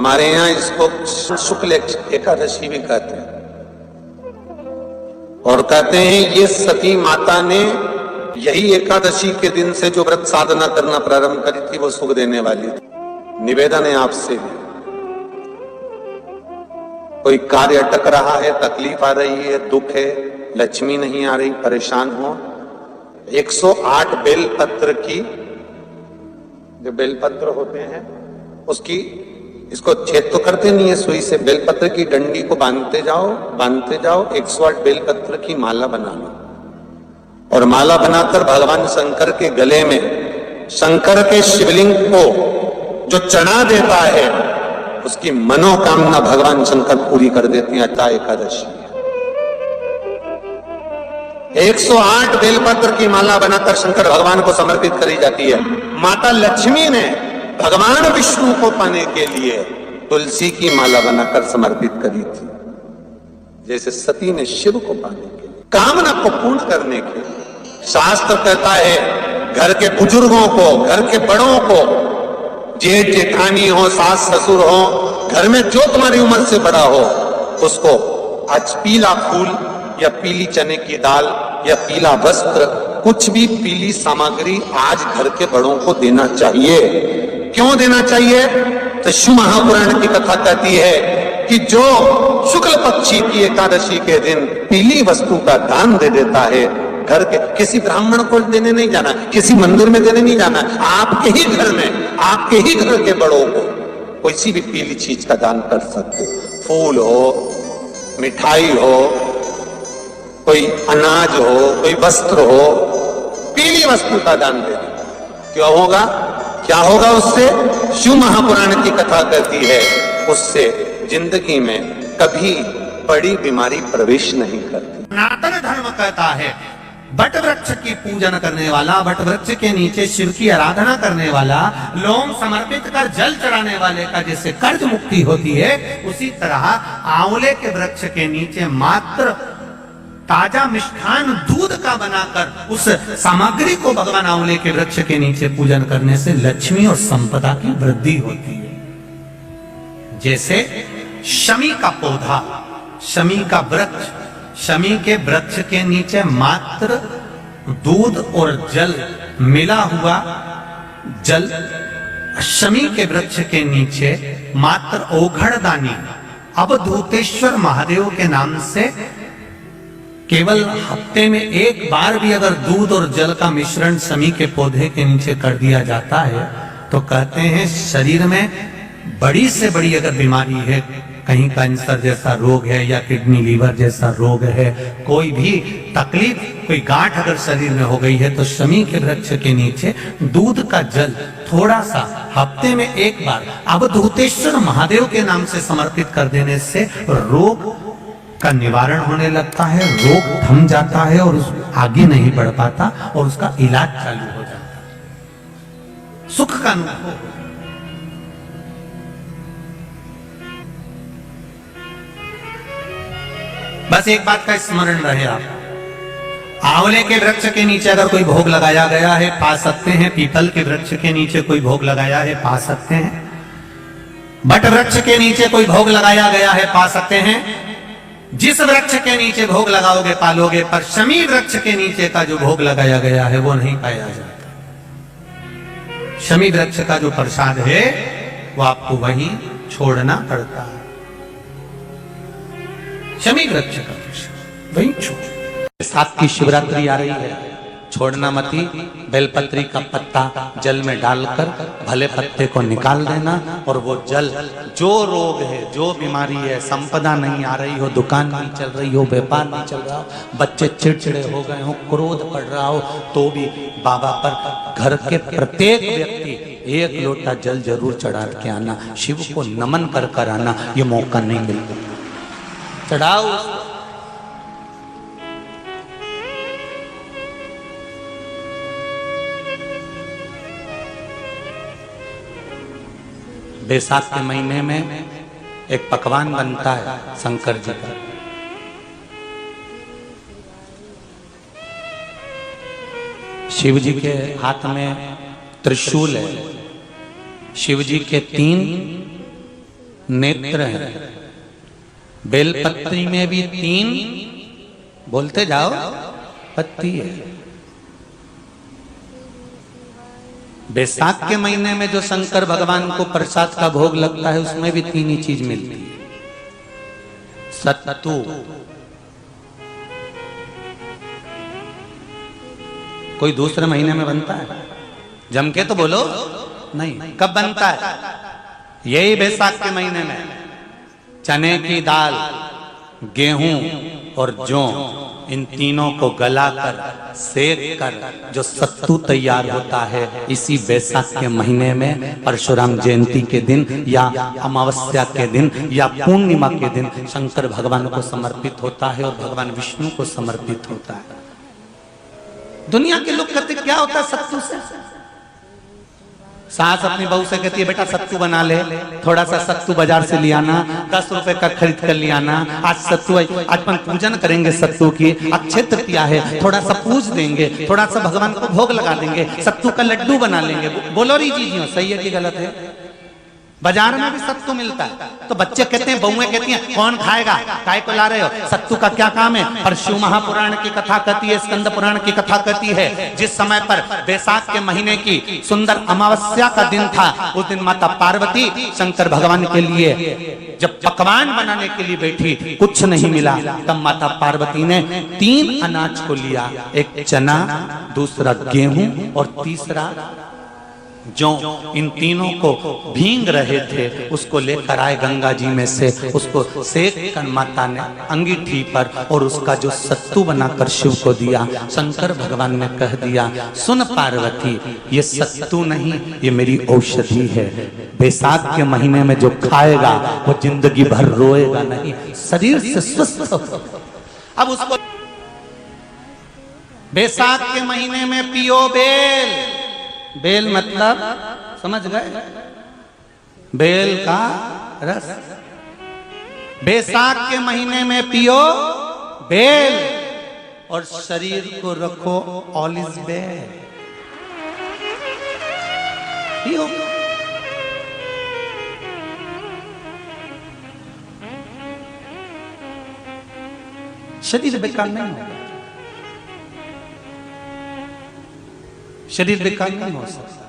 हमारे यहाँ इसको शुक्ल एकादशी भी कहते हैं, और कहते हैं ये सती माता ने यही एकादशी के दिन से जो व्रत साधना करना प्रारंभ करी थी वो सुख देने वाली थी। निवेदन है आपसे भी, कोई कार्य अटक रहा है, तकलीफ आ रही है, दुख है, लक्ष्मी नहीं आ रही, परेशान हो, 108 बेलपत्र की, जो बेलपत्र होते हैं उसकी, इसको छेद तो करते नहीं है सुई से, बेलपत्र की डंडी को बांधते जाओ 108 बेलपत्र की माला बना लो, और माला बनाकर भगवान शंकर के गले में, शंकर के शिवलिंग को जो चढ़ा देता है उसकी मनोकामना भगवान शंकर पूरी कर देती है। अट्टा एकादशी 108 बेलपत्र की माला बनाकर शंकर भगवान को समर्पित करी जाती है। माता लक्ष्मी ने भगवान विष्णु को पाने के लिए तुलसी की माला बनाकर समर्पित करी थी, जैसे सती ने शिव को पाने के लिए, कामना को पूर्ण करने के लिए। शास्त्र कहता है घर के बुजुर्गों को, घर के बड़ों को, जेठ जेठानी हो, सास ससुर हो, घर में जो तुम्हारी उम्र से बड़ा हो, उसको आज पीला फूल या पीली चने की दाल या पीला वस्त्र, कुछ भी पीली सामग्री आज घर के बड़ों को देना चाहिए। क्यों देना चाहिए? तो शिव महापुराण की कथा कहती है कि जो शुक्ल पक्षी की एकादशी के दिन पीली वस्तु का दान दे देता है, घर के किसी ब्राह्मण को देने नहीं जाना, किसी मंदिर में देने नहीं जाना, आपके ही घर में, आपके ही घर के बड़ों को कोई भी पीली चीज का दान कर सकते। फूल हो, मिठाई हो, कोई अनाज हो, कोई वस्त्र हो, पीली वस्तु का दान दे दे। क्यों होगा? क्या होगा उससे? शिव महापुराण की कथा कहती है उससे जिंदगी में कभी बड़ी बीमारी प्रवेश नहीं करती। सनातन धर्म कहता है बट वृक्ष की पूजन करने वाला, बट वृक्ष के नीचे शिव की आराधना करने वाला, लोम समर्पित कर जल चढ़ाने वाले का जैसे कर्ज मुक्ति होती है, उसी तरह आंवले के वृक्ष के नीचे मात्र ताजा मिष्ठान दूध का बनाकर उस सामग्री को भगवान आंवले के वृक्ष के नीचे पूजन करने से लक्ष्मी और संपदा की वृद्धि होती है। जैसे शमी का पौधा, शमी का वृक्ष, शमी के वृक्ष के नीचे मात्र दूध और जल मिला हुआ जल, शमी के वृक्ष के नीचे मात्र ओघड़दानी अवधूतेश्वर महादेव के नाम से केवल हफ्ते में एक बार भी अगर दूध और जल का मिश्रण शमी के पौधे के नीचे कर दिया जाता है तो कहते हैं शरीर में बड़ी से बड़ी अगर बीमारी है, कहीं कैंसर जैसा रोग है या किडनी लीवर जैसा रोग है, कोई भी तकलीफ, कोई गांठ अगर शरीर में हो गई है, तो शमी के वृक्ष के नीचे दूध का जल थोड़ा सा हफ्ते में एक बार अवधूतेश्वर महादेव के नाम से समर्पित कर देने से रोग का निवारण होने लगता है, रोग थम जाता है और उस आगे नहीं बढ़ पाता और उसका इलाज चालू हो जाता है, सुख का अनुभव। बस एक बात का स्मरण रहे, आप आंवले के वृक्ष के नीचे अगर कोई भोग लगाया गया है पा सकते हैं, पीपल के वृक्ष के नीचे कोई भोग लगाया है पा सकते हैं, बट वृक्ष के नीचे कोई भोग लगाया गया है पा सकते हैं। जिस वृक्ष के नीचे भोग लगाओगे पालोगे, पर शमी वृक्ष के नीचे का जो भोग लगाया गया है वो नहीं पाया जाता। शमी वृक्ष का जो प्रसाद है वो आपको वहीं छोड़ना पड़ता है। शमी वृक्ष का प्रसाद वहीं छोड़। साथ की शिवरात्रि आ रही है, छोड़ना मती, बेलपत्री का पत्ता जल में डालकर भले पत्ते को निकाल देना, और वो जल, जो रोग है, जो बीमारी है, संपदा नहीं आ रही हो, दुकान नहीं चल रही हो, व्यापार नहीं चल रहा हो, बच्चे चिड़चिड़े हो गए हो, क्रोध पड़ रहा हो, तो भी बाबा पर घर के प्रत्येक व्यक्ति एक लोटा जल जरूर चढ़ा के आना, शिव को नमन कर कर आना। ये मौका नहीं मिलता, चढ़ाओ। बैसाख के महीने में एक पकवान बनता है शंकर जी का, शिव जी के हाथ में त्रिशूल है, शिव जी के 3 नेत्र हैं। बेलपत्री में भी 3, बोलते जाओ, पत्ती है। बैसाख के महीने में जो शंकर भगवान को प्रसाद का भोग लगता है उसमें भी 3 ही चीज मिलती है। सत्तू, कोई दूसरे महीने में बनता है? जम के तो बोलो नहीं। कब बनता है? यही बैसाख के महीने में। चने की दाल, गेहूं और जौ, इन तीनों को गलाकर सेक कर जो सत्तू तैयार होता है, इसी बैसाख के महीने में परशुराम जयंती के दिन या अमावस्या के दिन या पूर्णिमा के दिन शंकर भगवान को समर्पित होता है और भगवान विष्णु को समर्पित होता है। दुनिया के लोग कहते क्या होता है सत्तू से? सास अपनी बहू से कहती है बेटा सत्तू बना ले, थोड़ा सा सत्तू बाजार से ले आना, 10 रुपए का खरीद कर ले आना। आज सत्तू, आज अपन पूजन करेंगे सत्तू की, अक्षय तृतीया है, थोड़ा सा पूज देंगे, थोड़ा सा भगवान को भोग लगा देंगे, सत्तू का लड्डू बना लेंगे। बोलो री जी, सही है कि गलत है? बाजार में भी सत्तू मिलता है तो बच्चे कहते हैं, बहुएं कहती हैं कौन खाएगा, काय को ला रहे हो, सत्तू का क्या काम है? पर शिव महापुराण की कथा कहती है, स्कंद पुराण की कथा कहती है, जिस समय पर बैसाख के महीने की सुंदर अमावस्या का दिन था, उस दिन माता पार्वती शंकर भगवान के लिए जब पकवान बनाने के लिए बैठी, कुछ नहीं मिला, तब माता पार्वती ने 3 अनाज को लिया, एक चना, दूसरा गेहूं और तीसरा जो, इन तीनों को भींग रहे थे उसको लेकर आए गंगा जी में से, उसको सेक कर माता ने अंगीठी पर और उसका जो सत्तू बनाकर शिव को दिया। शंकर भगवान ने कह दिया, सुन पार्वती, ये सत्तू नहीं, ये मेरी औषधि है। बैसाख के महीने में जो खाएगा वो जिंदगी भर रोएगा नहीं, शरीर से स्वस्थ हो। अब उसको बैसाख के महीने में पियो बेल। बेल मतलब समझ गए? बेल का रस। बैसाख के महीने में पियो बेल और शरीर को रखो ऑलिव बेल। पियो। शरीर बेकार नहीं होगा, शरीर बेकार नहीं हो सकता।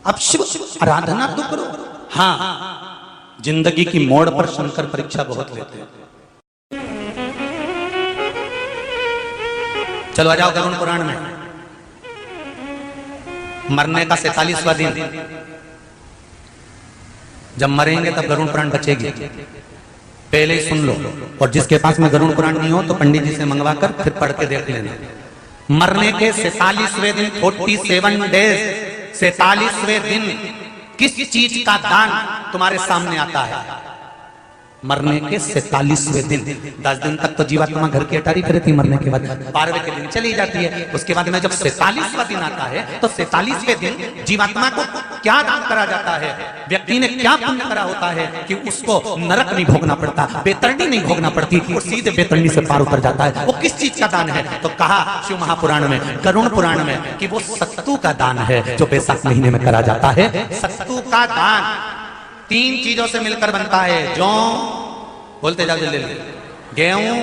अब शिव आराधना तो करो। हाँ, जिंदगी की मोड़ पर शंकर परीक्षा बहुत लेते हैं। चलो आ जाओ गरुड़ पुराण में। मरने का 47वां दिन, जब मरेंगे तब गरुड़ पुराण बचेगी, पहले ही सुन लो। और जिसके पास में गरुड़ पुराण नहीं हो तो पंडित जी से मंगवा कर फिर पढ़ के देख लेना। मरने के 47वें दिन, 47 डेज, 47वें दिन किस चीज का दान तुम्हारे सामने आता है? मरने के 47वें दिन। 10 दिन तक तो जीवात्मा घर की अटारी करती, मरने के बाद 12वें के दिन चली जाती है। उसके बाद में जब 47वां दिन आता है तो 47वें दिन जीवात्मा को क्या दान करा जाता है? व्यक्ति ने क्या पुण्य करा होता है कि उसको नरक नहीं भोगना पड़ता, बेतरणी नहीं भोगना पड़ती, वो सीधे बेतरणी से पार उतर जाता है। वो किस चीज का दान है? तो कहा शिव महापुराण में, गरुड़ पुराण में, कि वो सत्तू का दान है जो बैसाख महीने में करा जाता है। सत्तू का दान 3 चीजों से मिलकर बनता है। जौ, बोलते जाओ जल्दी, गेहूं,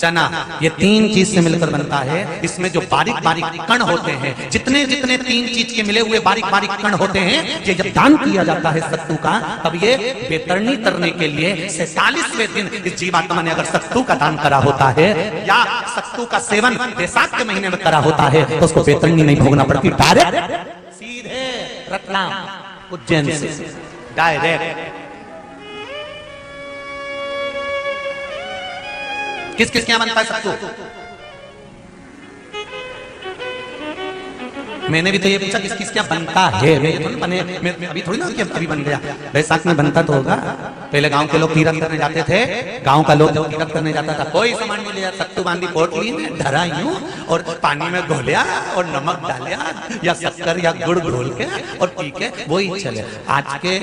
चना, ये 3 चीज से मिलकर बनता है। इसमें जो बारीक बारीक कण होते हैं, जितने जितने 3 चीज के मिले हुए बारीक बारीक कण होते हैं, ये जब दान किया जाता है सत्तू का, तब ये बेतरणी तरने के लिए 47वें दिन इस जीवात्मा ने अगर सत्तू का दान करा होता है या सत्तू का सेवन बैसाख के महीने में करा होता है तो उसको बेतरणी नहीं भोगना पड़ती, डायरेक्ट सीधे रतलाम उज्जैन से डायरेक्ट। किस किस क्या बनता है सत्तू? मैंने भी तो ये पूछा किस किस क्या बनता है। मैं अभी थोड़ी ना कि अभी बन गया। बैसाख में बनता तो होगा। पहले गांव के लोग तीरथ करने जाते थे। गांव का लोग जब तीरथ करने जाता था, कोई सामान नहीं लिया, सत्तू बांधी पोट ली, धरा यूं और पानी में घोलिया और नमक डालिया या शक्कर या गुड़ घोल के और पी के वही चले। आज के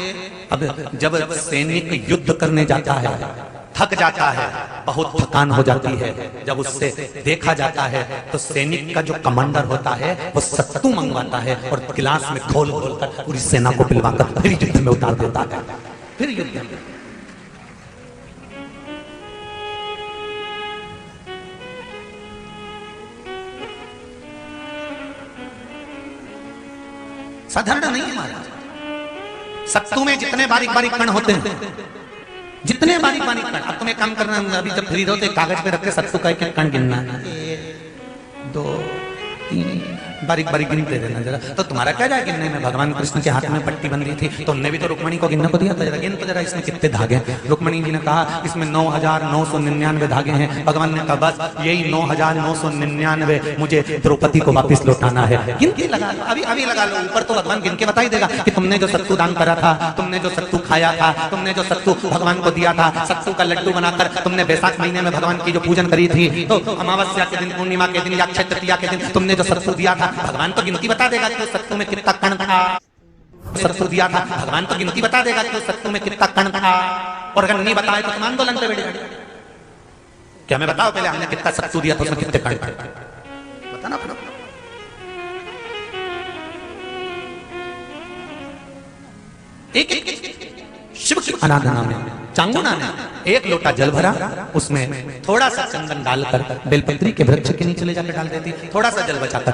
अब जब सैनिक युद्ध करने जाता है, थक जाता है, बहुत थकान हो जाती है, जब उससे देखा जाता है तो सैनिक का जो कमांडर होता है वो सत्तू मंगवाता है और गिलास में घोल घोल कर पूरी सेना को पिलवाकर फिर युद्ध में उतार देता है। फिर युद्ध में साधारण नहीं है महाराज। सत्तू में जितने बारीक बारीक कण होते हैं, जितने बारीक बारीक कण, अब तुम्हें काम करना, अभी जब फ्री रहो तो कागज पे रख के सत्तू का एक कण गिनना, 1 2 3 बारीक बारीक गिनते रहना जरा। तो तुम्हारा क्या जाए गिनने में? भगवान कृष्ण के हाथ में पट्टी बंधी थी, तुमने भी तो रुक्मणी को गिनने को दिया था, जरा गिन तो जरा इसमें कितने धागे हैं। रुक्मणी जी ने कहा इसमें 9,999 धागे हैं। भगवान ने कहा बस यही 9,999 मुझे द्रौपदी को वापस लौटाना है। गिनती लगा लो, अभी अभी लगा लो। ऊपर तो भगवान गिन के बता ही देगा कि तुमने जो सत्तू दान करा था, तुमने जो सत्तू खाया था, तुमने जो सत्तू भगवान को दिया था, सत्तू का लड्डू बनाकर तुमने बैसाख महीने में भगवान की जो पूजन करी थी, तो अमावस्या के दिन, पूर्णिमा के दिन या अक्षय तृतीया के दिन तुमने जो सत्तू दिया था, भगवान तो गिनती बता देगा कि उस सत्तू में कितना कण था। सत्तू दिया था, भगवान तो गिनती बता देगा कि उस सत्तू में कितना कण था। और अगर नहीं बताए तो तुम आंदोलन पे बैठ जाओगे। क्या मैं बताओ पहले हमने कितना सत्तू दिया था, उसमें कितने कण थे? बताना पड़ेगा। एक शिव की आराधना में चांगुना ने 1 लोटा जल भरा, उसमें थोड़ा सा चंदन डालकर बेलपत्री के वृक्ष के नीचे ले जाकर डाल देती, थोड़ा सा जल बचाकर